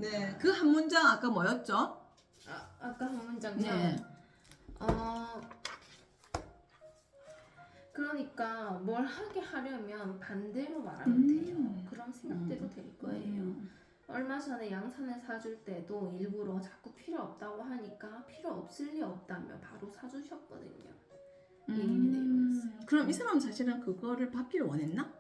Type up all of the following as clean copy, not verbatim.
네, 그 한 문장 아까 뭐였죠? 아까 한 문장요. 네. 그러니까 뭘 하게 하려면 반대로 말하면 돼요. 그럼 생각대로 될 거예요. 얼마 전에 양산을 사줄 때도 일부러 자꾸 필요 없다고 하니까 필요 없을 리 없다며 바로 사주셨거든요. 이 내용이었어요. 그럼 이 사람 사실은 그거를 받기를 원했나?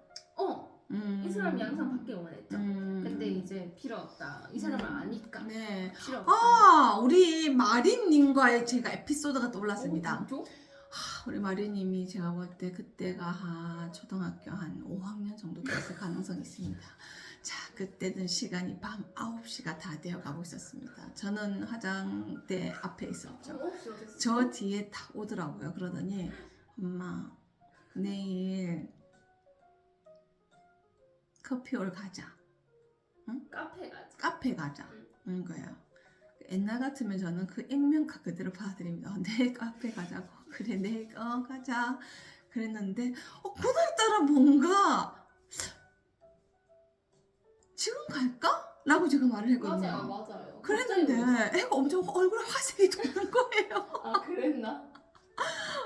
이 사람 양산 받길 원했죠. 근데 이제 필요 없다. 이 사람을 아니까. 네. 필요 없다. 우리 마린님과의 제가 에피소드가 떠올랐습니다. 진짜? 우리 마린님이 제가 볼 때 그때가 초등학교 한 5학년 정도 됐을 가능성이 있습니다. 자, 그때는 시간이 밤 9시가 다 되어 가고 있었습니다. 저는 화장대 앞에 있었죠. 저 뒤에 딱 오더라고요. 그러더니 엄마 내일 커피홀 가자. 응? 카페 가자. 응 거야. 옛날 같으면 저는 그 액면가 그대로 받아들입니다. 내일 카페 가자고. 그래 내일 가자. 그랬는데 그날따라 뭔가 지금 갈까? 라고 제가 말을 했거든요. 맞아요. 그랬는데 애가 엄청 얼굴에 화색이 도는 거예요. 그랬나?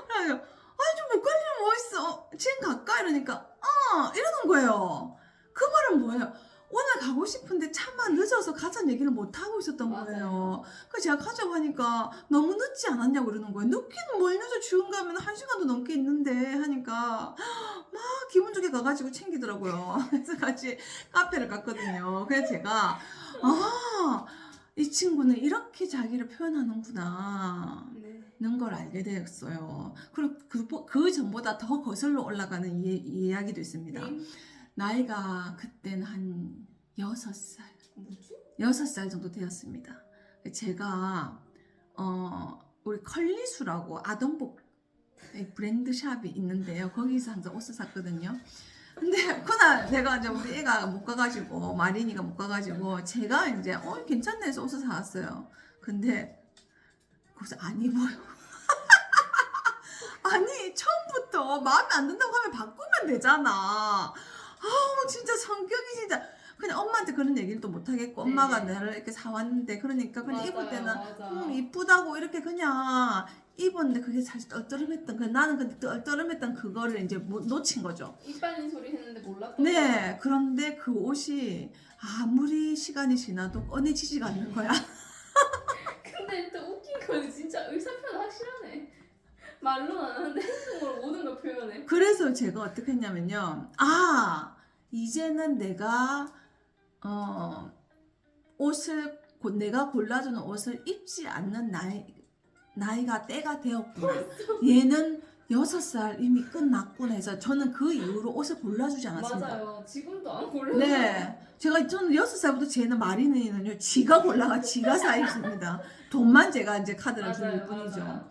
그래요. 아니 좀 헷갈리면 뭐 있어? 지금 갈까? 이러니까 이러는 거예요. 그 말은 뭐예요? 오늘 가고 싶은데 차마 늦어서 가자는 얘기를 못 하고 있었던 거예요. 그래서 제가 가자고 하니까 너무 늦지 않았냐고 그러는 거예요. 늦기는 뭘 늦어 지금 가면 1시간도 넘게 있는데 하니까 막 기분 좋게 가가지고 챙기더라고요. 그래서 같이 카페를 갔거든요. 그래서 제가 이 친구는 이렇게 자기를 표현하는구나 는 걸 알게 되었어요. 그리고 그 전보다 더 거슬러 올라가는 이야기도 있습니다. 나이가 그때는 한 6살. 뭐지? 6살 정도 되었습니다. 제가 우리 컬리수라고 아동복 브랜드 샵이 있는데요. 거기서 항상 옷을 샀거든요. 근데 그날 내가 이제 우리 애가 못 가가지고 마린이가 못 가가지고 제가 이제 괜찮네 해서 옷을 사왔어요. 근데 거기서 안 입어요. 아니 처음부터 마음에 안 든다고 하면 바꾸면 되잖아. 진짜 성격이 진짜 그냥 엄마한테 그런 얘기를 또 못하겠고 엄마가 나를 이렇게 사왔는데 그러니까 그냥 입을 때는 이쁘다고 이렇게 그냥 입었는데 그게 사실 떨떠름했던 나는 근데 떨떠름했던 그거를 이제 놓친 거죠. 이빨린 소리 했는데 몰랐던 네, 그런데 그 옷이 아무리 시간이 지나도 꺼내지지가 않는 거야. 근데 또 웃긴 건 진짜 의사 표현 확실하네. 말로는 안 하는데 행동으로 모든 걸 표현해. 그래서 제가 어떻게 했냐면요. 이제는 내가 옷을 내가 골라주는 옷을 입지 않는 나이가 때가 되었구나. 얘는 6살 이미 끝났구나 해서 저는 그 이후로 옷을 골라주지 않았습니다. 맞아요. 지금도 안 골라요. 네. 저는 6살부터 쟤는 마리는요. 지가 골라가 지가 사 입습니다. 돈만 제가 이제 카드를 줄 뿐이죠.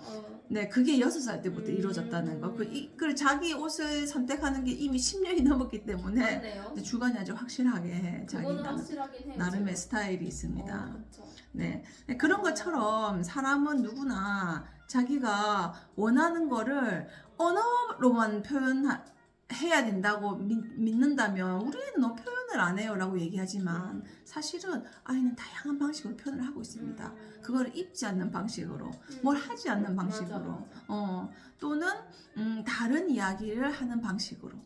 네, 그게 6살 때부터 이루어졌다는 거. 그 자기 옷을 선택하는 게 이미 10년이 넘었기 때문에 주관이 아주 확실하게 자기 나름의 스타일이 있습니다. 네, 그런 것처럼 사람은 누구나 자기가 원하는 거를 언어로만 해야 된다고 믿는다면 우리는 너 표현을 안 해요 라고 얘기하지만 사실은 아이는 다양한 방식으로 표현을 하고 있습니다. 그거를 입지 않는 방식으로 뭘 하지 않는 방식으로 또는 다른 이야기를 하는 방식으로.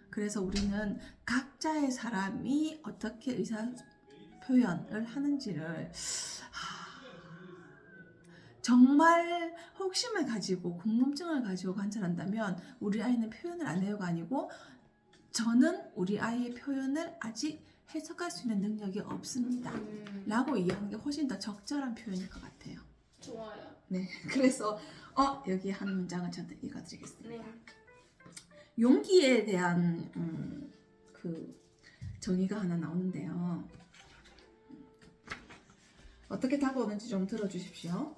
그래서 우리는 각자의 사람이 어떻게 의사 표현을 하는지를 정말 호기심을 가지고 궁금증을 가지고 관찰한다면 우리 아이는 표현을 안 해요가 아니고 저는 우리 아이의 표현을 아직 해석할 수 있는 능력이 없습니다 라고 이해하는 게 훨씬 더 적절한 표현일 것 같아요. 좋아요. 네, 그래서 여기 한 문장을 저한테 읽어드리겠습니다. 네. 용기에 대한 그 정의가 하나 나오는데요. 어떻게 다가오는지 좀 들어주십시오.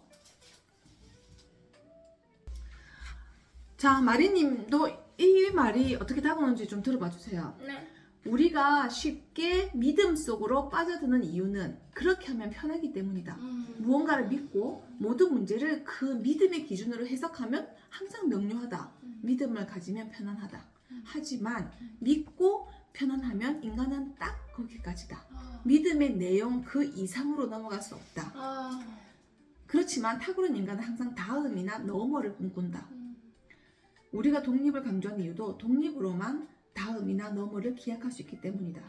자, 마리님도 이 말이 어떻게 다가오는지 좀 들어봐 주세요. 네. 우리가 쉽게 믿음 속으로 빠져드는 이유는 그렇게 하면 편하기 때문이다. 무언가를 믿고 모든 문제를 그 믿음의 기준으로 해석하면 항상 명료하다. 믿음을 가지면 편안하다. 하지만 믿고 편안하면 인간은 딱 거기까지다. 아, 믿음의 내용 그 이상으로 넘어갈 수 없다. 아, 그렇지만 탁월한 인간은 항상 다음이나 너머를 꿈꾼다. 음, 우리가 독립을 강조하는 이유도 독립으로만 다음이나 너머를 기약할 수 있기 때문이다.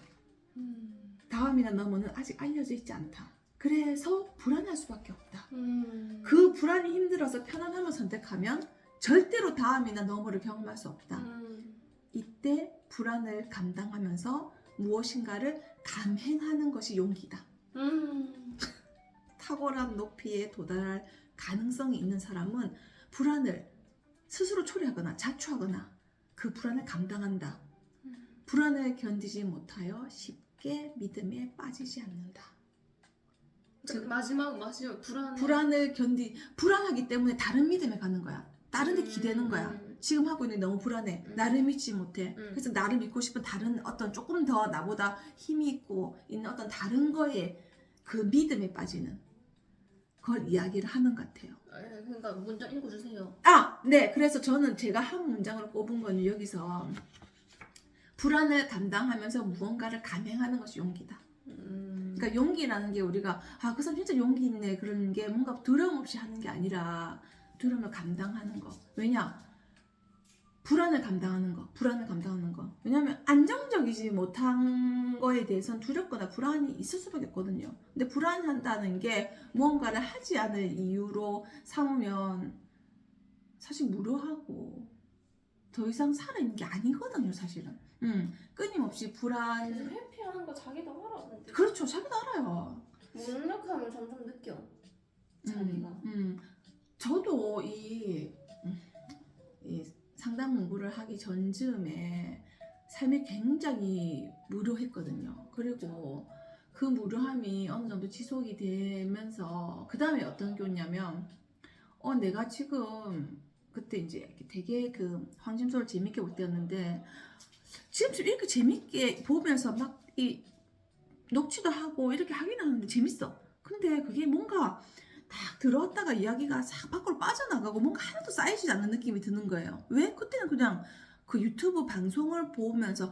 다음이나 너머는 아직 알려져 있지 않다. 그래서 불안할 수밖에 없다. 그 불안이 힘들어서 편안함을 선택하면 절대로 다음이나 너머를 경험할 수 없다. 이때 불안을 감당하면서 무엇인가를 감행하는 것이 용기다. 탁월한 높이에 도달할 가능성이 있는 사람은 불안을 스스로 초래하거나 자초하거나 그 불안을 감당한다. 불안을 견디지 못하여 쉽게 믿음에 빠지지 않는다. 마지막 불안하기 때문에 다른 믿음에 가는 거야. 다른 데 기대는 거야. 지금 하고 있는 게 너무 불안해. 나를 믿지 못해. 그래서 나를 믿고 싶은 다른 어떤 조금 더 나보다 힘이 있고 있는 어떤 다른 거에 그 믿음에 빠지는 걸 이야기를 하는 것 같아요. 그러니까 문장 읽어주세요. 네. 그래서 저는 제가 한 문장을 꼽은 거는 여기서 불안을 감당하면서 무언가를 감행하는 것이 용기다. 그러니까 용기라는 게 우리가 그 사람 진짜 용기 있네 그러는 게 뭔가 두려움 없이 하는 게 아니라 두려움을 감당하는 거. 왜냐? 불안을 감당하는 거. 왜냐하면 안정적이지 못한 거에 대해서는 두렵거나 불안이 있을 수밖에 없거든요. 근데 불안한다는 게 무언가를 하지 않을 이유로 삼으면 사실 무료하고 더 이상 살아있는 게 아니거든요, 사실은. 끊임없이 불안. 계속 회피하는 거 자기도 알아. 그렇죠, 자기도 알아요. 무능력함을 점점 느껴. 자기가. 저도 이 상담 공부를 하기 전쯤에 삶이 굉장히 무료했거든요. 그리고 그 무료함이 어느 정도 지속이 되면서 그 다음에 어떤 게 오냐면 내가 지금 그때 이제 되게 그 황심소를 재밌게 볼 때였는데 지금 이렇게 재밌게 보면서 막 이 녹취도 하고 이렇게 하긴 하는데 재밌어. 근데 그게 뭔가 딱 들어왔다가 이야기가 싹 밖으로 빠져나가고 뭔가 하나도 쌓이지 않는 느낌이 드는 거예요. 왜? 그때는 그냥 그 유튜브 방송을 보면서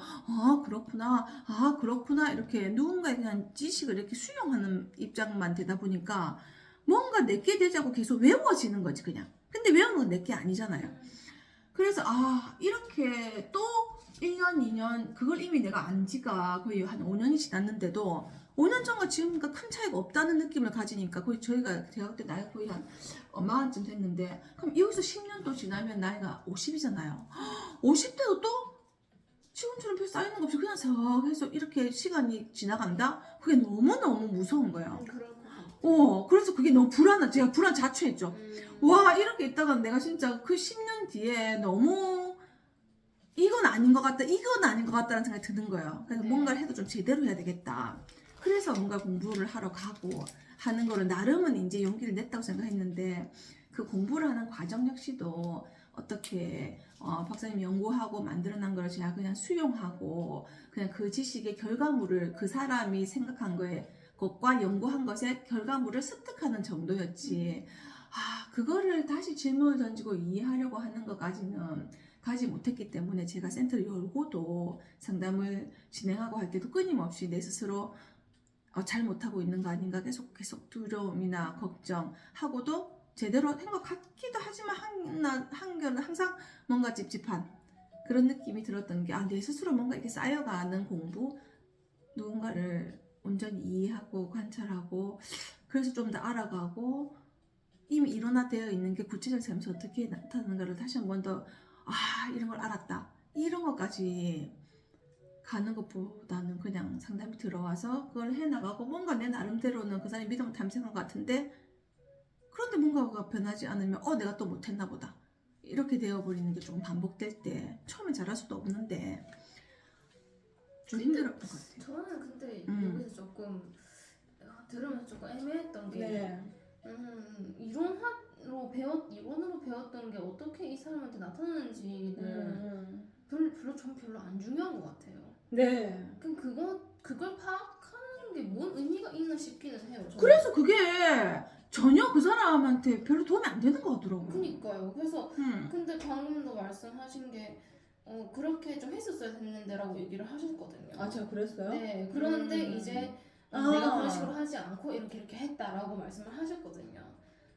그렇구나 이렇게 누군가의 그냥 지식을 이렇게 수용하는 입장만 되다 보니까 뭔가 내게 되자고 계속 외워지는 거지 그냥. 근데 외우는 건 내게 아니잖아요. 그래서 이렇게 또 1년, 2년 그걸 이미 내가 안 지가 거의 한 5년이 지났는데도 5년 전과 지금과 큰 차이가 없다는 느낌을 가지니까 거의 제가 그때 나이가 거의 한 40쯤 됐는데 그럼 여기서 10년 또 지나면 나이가 50이잖아요. 50대도 또 지금처럼 별 쌓이는 거 없이 그냥 싹 해서 이렇게 시간이 지나간다? 그게 너무너무 무서운 거예요. 그래서 그게 너무 제가 불안 자초했죠. 와, 이렇게 있다가 내가 진짜 그 10년 뒤에 너무 이건 아닌 것 같다라는 생각이 드는 거예요. 그래서 뭔가를 해도 좀 제대로 해야 되겠다. 그래서 뭔가 공부를 하러 가고 하는 거를 나름은 이제 용기를 냈다고 생각했는데 그 공부를 하는 과정 역시도 어떻게 박사님이 연구하고 만들어낸 걸 제가 그냥 수용하고 그냥 그 지식의 결과물을 그 사람이 생각한 것과 연구한 것의 결과물을 습득하는 정도였지 그거를 다시 질문을 던지고 이해하려고 하는 것까지는 가지 못했기 때문에 제가 센터를 열고도 상담을 진행하고 할 때도 끊임없이 내 스스로 잘 못하고 있는 거 아닌가 계속 두려움이나 걱정하고도 제대로 한 것 같기도 하지만 한결은 항상 뭔가 찝찝한 그런 느낌이 들었던 게 내 스스로 뭔가 이렇게 쌓여가는 공부 누군가를 온전히 이해하고 관찰하고 그래서 좀 더 알아가고 이미 일원화되어 있는 게 구체적인 삶에서 어떻게 나타나는가를 다시 한 번 더 이런 걸 알았다 이런 것까지 가는 것보다는 그냥 상담이 들어와서 그걸 해나가고 뭔가 내 나름대로는 그 사람이 믿음을 탐색한 것 같은데 그런데 뭔가가 변하지 않으면 내가 또 못했나 보다 이렇게 되어버리는 게 조금 반복될 때 처음엔 잘할 수도 없는데 좀 힘들었던 것 같아요. 저는 근데 여기서 조금 들으면서 조금 애매했던 게 이론으로 배웠던 게 어떻게 이 사람한테 나타나는지는 별로 안 중요한 것 같아요. 네. 그럼 그걸 파악하는 게 뭔 의미가 있나 싶기는 해요. 저는. 그래서 그게 전혀 그 사람한테 별로 도움이 안 되는 것 같더라고요. 그니까요. 그래서 근데 방금도 말씀하신 게 그렇게 좀 했었어야 됐는데라고 얘기를 하셨거든요. 아, 제가 그랬어요? 네, 그런데 이제 내가 그런 식으로 하지 않고 이렇게 했다라고 말씀을 하셨거든요.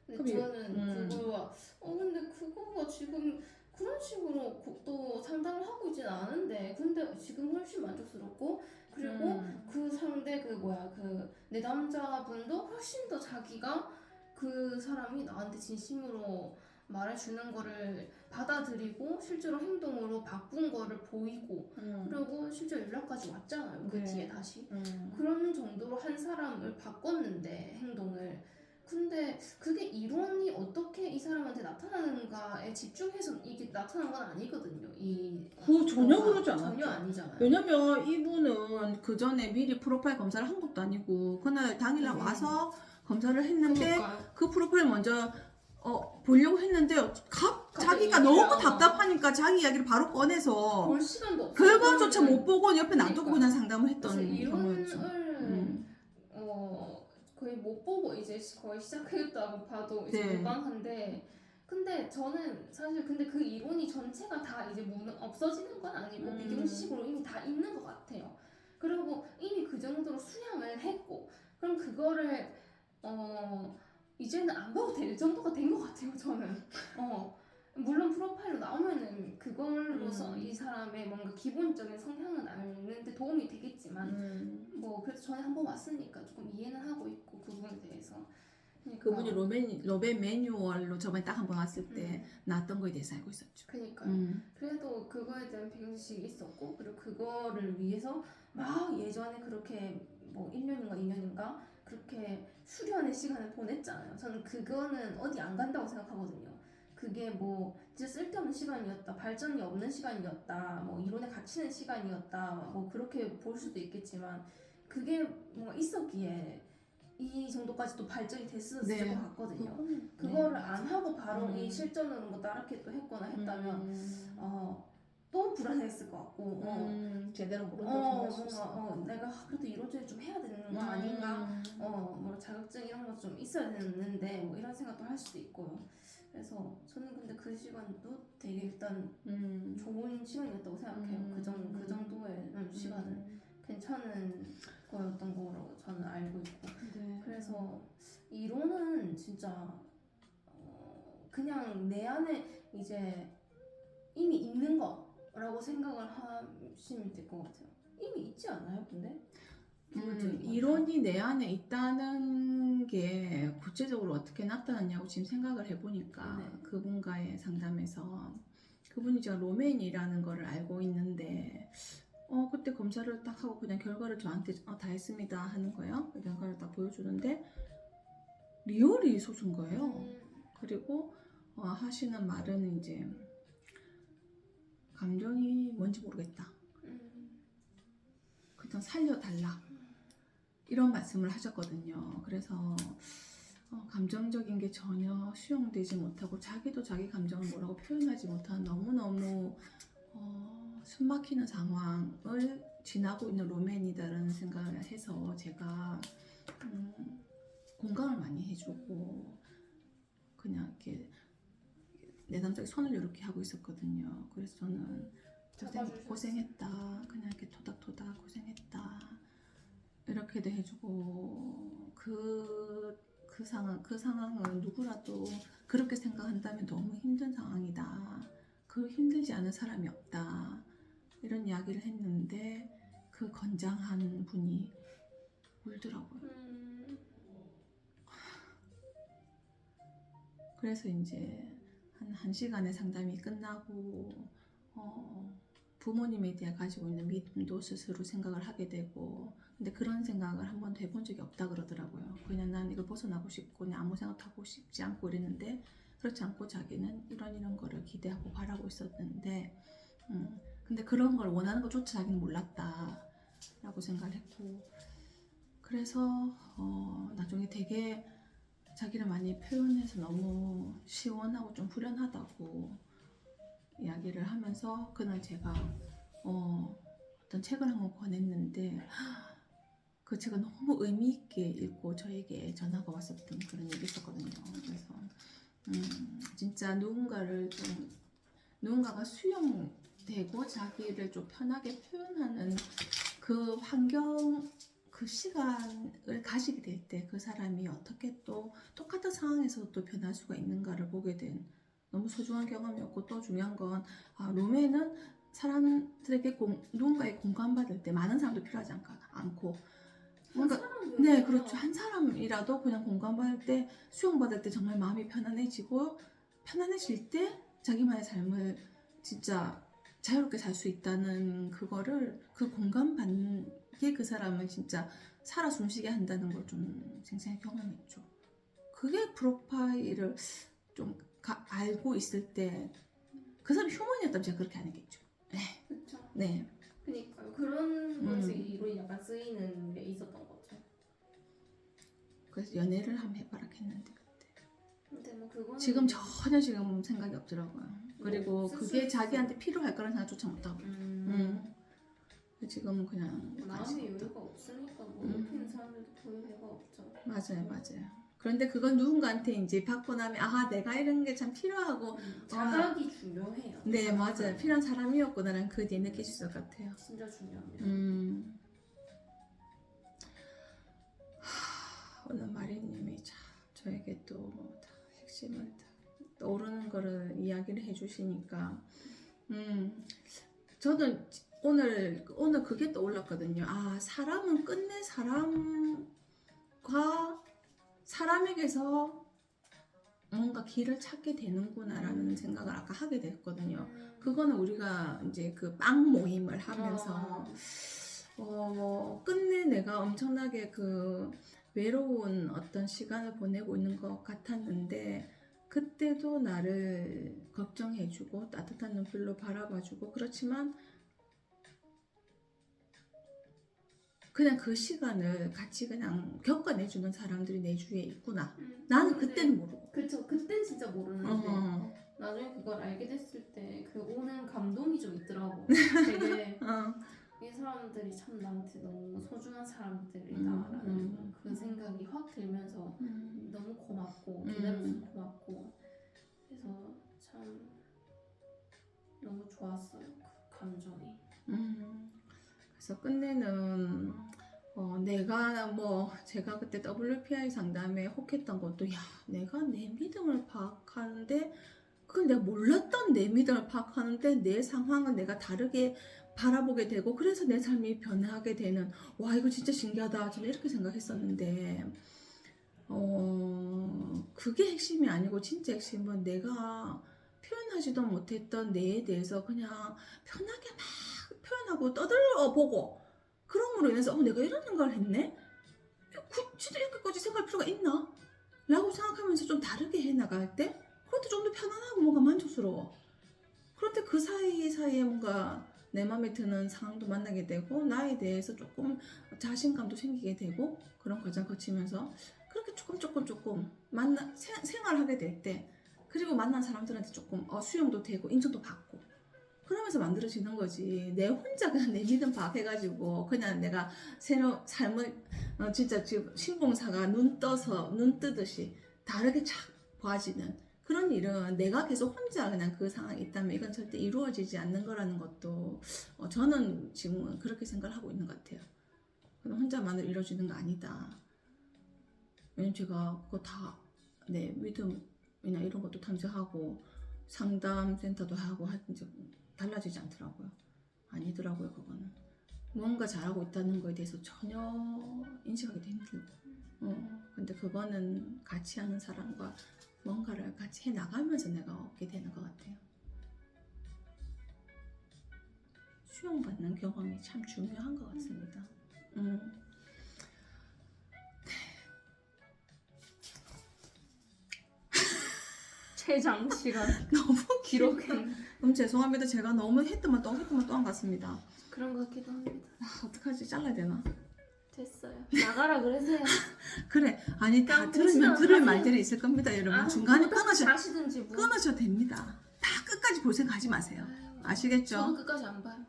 근데 저는 그거가 근데 그거가 지금 그런 식으로 또 상담을 하고 있진 않은데 근데 지금 훨씬 만족스럽고 그리고 그 상대 그 내담자분도 훨씬 더 자기가 그 사람이 나한테 진심으로 말해주는 거를 받아들이고 실제로 행동으로 바꾼 거를 보이고 그리고 실제 연락까지 왔잖아요. 그 네. 뒤에 다시 그런 정도로 한 사람을 바꿨는데 행동을 근데 그게 이론이 어떻게 이 사람한테 나타나는가에 집중해서 이게 나타난 건 아니거든요. 그 전혀 그러지 않았죠. 전혀 아니잖아요. 왜냐면 이분은 그 전에 미리 프로파일 검사를 한 것도 아니고 그날 당일날 와서 검사를 했는데 그러니까요. 그 프로파일 먼저 보려고 했는데 자기가 너무 답답하니까 자기 이야기를 바로 꺼내서 볼 시간도 없어요. 결과조차 못 보고 옆에 놔두고 그러니까. 그냥 상담을 했던 그래서 경우였죠. 이론을 거의 못 보고 이제 거의 시작했다고 봐도 이제 네. 무방한데 근데 저는 사실 근데 그 이론이 전체가 다 이제 없어지는 건 아니고 미경식으로 이미 다 있는 것 같아요. 그리고 이미 그 정도로 수양을 했고 그럼 그거를 이제는 안 봐도 될 정도가 된 것 같아요. 저는 물론 프로파일로 나오면은 그걸로서 이 사람의 뭔가 기본적인 성향은 알는데 도움이 되겠지만 뭐 그래도 전에 한번 왔으니까 조금 이해는 하고 있고 그 부분에 대해서 그러니까, 그분이 로벤 매뉴얼로 저번에 딱 한 번 왔을 때 나왔던 거에 대해서 알고 있었죠. 그러니까 그래도 그거에 대한 배경지식이 있었고 그리고 그거를 위해서 막 예전에 그렇게 뭐 1년인가 2년인가 그렇게 수련의 시간을 보냈잖아요. 저는 그거는 어디 안 간다고 생각하거든요. 그게 뭐 진짜 쓸데없는 시간이었다, 발전이 없는 시간이었다, 뭐 이론에 갇히는 시간이었다, 뭐 그렇게 볼 수도 있겠지만 그게 뭔가 있었기에 이 정도까지 또 발전이 됐을 것 같거든요. 그거를 안 하고 바로 이 실전으로 뭐 다르게 또 했거나 했다면 또 불안했을 것 같고 제대로 모른다고 생각할 뭔가 내가 그래도 이론적으로 좀 해야 되는 거 아닌가 뭐 자격증 이런 거 좀 있어야 되는데 뭐 이런 생각도 할 수도 있고요. 그래서 저는 근데 그 시간도 되게 일단 좋은 시간이었다고 생각해요. 그 정도의 시간은 괜찮은 거였던 거라고 저는 알고 있고 그래서 이론은 진짜 그냥 내 안에 이제 이미 있는 거라고 생각을 하시면 될 것 같아요. 이미 있지 않나요, 근데? 이론이 내 안에 있다는 게 구체적으로 어떻게 나타났냐고 지금 생각을 해보니까 그분과의 상담에서 그분이 제가 로맨이라는 거를 알고 있는데 그때 검사를 딱 하고 그냥 결과를 저한테 다 했습니다 하는 거예요. 그 결과를 딱 보여주는데 리얼이 솟은 거예요. 그리고 하시는 말은 이제 감정이 뭔지 모르겠다. 그냥 살려달라. 이런 말씀을 하셨거든요. 그래서 감정적인 게 전혀 수용되지 못하고 자기도 자기 감정을 뭐라고 표현하지 못하는 너무너무 숨막히는 상황을 지나고 있는 로맨이다라는 생각을 해서 제가 공감을 많이 해주고 그냥 이렇게 내 남자가 손을 이렇게 하고 있었거든요. 그래서 저는 고생했다. 그냥 이렇게 토닥토닥 고생했다. 이렇게도 해주고 그 상황은 누구라도 그렇게 생각한다면 너무 힘든 상황이다. 그 힘들지 않은 사람이 없다. 이런 이야기를 했는데 그 건장한 분이 울더라고요. 그래서 이제 한 1시간의 상담이 끝나고 부모님에 대해 가지고 있는 믿음도 스스로 생각을 하게 되고 근데 그런 생각을 한 번도 해본 적이 없다 그러더라고요. 그냥 난 이걸 벗어나고 싶고 그냥 아무 생각하고 싶지 않고 이랬는데 그렇지 않고 자기는 이런 거를 기대하고 바라고 있었는데 근데 그런 걸 원하는 것조차 자기는 몰랐다 라고 생각을 했고 그래서 나중에 되게 자기를 많이 표현해서 너무 시원하고 좀 후련하다고 이야기를 하면서 그날 제가 어떤 책을 한 권 권했는데 그 책을 너무 의미 있게 읽고 저에게 전화가 왔었던 그런 일이 있었거든요. 그래서 진짜 누군가가 되고 자기를 좀 편하게 표현하는 그 환경, 그 시간을 가지게 될 때 그 사람이 어떻게 또 똑같은 상황에서 또 변할 수가 있는가를 보게 된 너무 소중한 경험이었고, 또 중요한 건 롬에는 사람들에게 누군가의 공감받을 때 많은 사람도 필요하지 않고 뭔가 네, 그렇죠. 한 사람이라도 그냥 공감받을 때, 수용받을 때 정말 마음이 편안해지고, 편안해질 때 자기만의 삶을 진짜 자유롭게 살 수 있다는 그거를, 그 공감받는 게 그 사람을 진짜 살아 숨쉬게 한다는 걸 좀 생생히 경험했죠. 그게 프로파일을 좀 알고 있을 때 그 사람이 휴먼이었다면 제가 그렇게 안 했겠죠. 네. 그쵸. 네. 그니까요. 그런 거에서 이론이 약간 쓰이는 게 있었던 거죠. 그래서 연애를 한번 해봐라 했는데 그때. 근데 뭐 그거는 지금 전혀 지금 생각이 없더라고요. 그리고 쓸 그게 수 자기한테 필요할 거라는 생각조차 못하고. 지금은 그냥 마음의 여유가 없으니까 뭐 옆에 있는 사람들도 보일 애가 없죠. 맞아요. 그런데 그건 누군가한테 이제 받고 나면 아 내가 이런 게 참 필요하고 자각이 중요해요. 네 맞아요. 필요한 사람이었구나라는 그 뒤에 느낄 수 있을 것 같아요. 진짜 중요합니다. 오늘 마리님이 참 저에게 또 다 핵심을 다 떠오르는 거를 이야기를 해주시니까 저는 오늘 그게 떠올랐거든요. 아 사람은 끝내 사람에게서 뭔가 길을 찾게 되는구나라는 생각을 아까 하게 됐거든요. 그거는 우리가 이제 그 빵 모임을 하면서 끝내 내가 엄청나게 그 외로운 어떤 시간을 보내고 있는 것 같았는데 그때도 나를 걱정해주고 따뜻한 눈길로 바라봐주고 그렇지만 그냥 그 시간을 같이 그냥 겪어내주는 사람들이 내 주위에 있구나. 나는 그때는 모르고. 그쵸. 그땐 진짜 모르는데 나중에 그걸 알게 됐을 때 그 오는 감동이 좀 있더라고. 되게 이 사람들이 참 나한테 너무 소중한 사람들이다라는 그 생각이 확 들면서 너무 고맙고 기다려줘서 고맙고 그래서 참 너무 좋았어요. 그 감정이. 그래서 끝내는 내가 제가 그때 WPI 상담에 혹했던 것도 야 내가 내 믿음을 파악하는데 그건 내가 몰랐던 내 믿음을 파악하는데 내 상황은 내가 다르게 바라보게 되고 그래서 내 삶이 변하게 되는 와 이거 진짜 신기하다 저는 이렇게 생각했었는데 그게 핵심이 아니고 진짜 핵심은 내가 표현하지도 못했던 내에 대해서 그냥 편하게 막 표현하고 떠들어 보고 그럼으로 인해서 내가 이런 생각을 했네? 진짜 이렇게까지 생각할 필요가 있나? 라고 생각하면서 좀 다르게 해나갈 때 그것도 좀 더 편안하고 뭔가 만족스러워. 그런데 그 사이에 뭔가 내 마음에 드는 상황도 만나게 되고 나에 대해서 조금 자신감도 생기게 되고 그런 과정 거치면서 그렇게 조금 생활하게 될 때 그리고 만난 사람들한테 조금 수용도 되고 인정도 받고 그러면서 만들어지는 거지. 내 혼자 그냥 내 믿음 파악해가지고 그냥 내가 새로 삶을 진짜 지금 신봉사가 눈 뜨듯이 다르게 착 보아지는 그런 일은 내가 계속 혼자 그냥 그 상황에 있다면 이건 절대 이루어지지 않는 거라는 것도 저는 지금 그렇게 생각을 하고 있는 것 같아요. 그냥 혼자만으로 이루어지는 거 아니다. 왜냐면 제가 그거 다 내 믿음이나 이런 것도 탐색하고 상담센터도 하고 하든지 달라지지 않더라고요. 아니더라고요. 그거는 뭔가 잘하고 있다는 거에 대해서 전혀 인식하기도 힘들고 근데 그거는 같이 하는 사람과 뭔가를 같이 해나가면서 내가 얻게 되는 것 같아요. 수용받는 경험이 참 중요한 것 같습니다. 최장 시간 너무 기록했네. 죄송합니다. 제가 너무 했더만 또 한 것 같습니다. 그런 것 같기도 합니다. 어떡하지? 잘라야 되나? 됐어요. 나가라 그러세요. 그래. 아니 다 그냥 들으면 들을 하세요. 말들이 있을 겁니다. 여러분. 중간에 하시든지 뭐. 끊으셔도 됩니다. 다 끝까지 볼 생각하지 마세요. 아시겠죠? 저는 끝까지 안 봐요.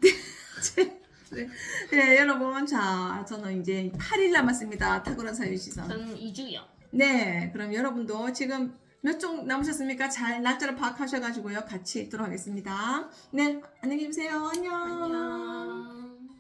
네, 여러분. 자, 저는 이제 8일 남았습니다. 탁월한 사유시선. 저는 2주요. 네, 그럼 여러분도 지금 몇 종 남으셨습니까? 잘 날짜를 파악하셔가지고요. 같이 읽도록 하겠습니다. 네, 안녕히 계세요. 안녕. 안녕.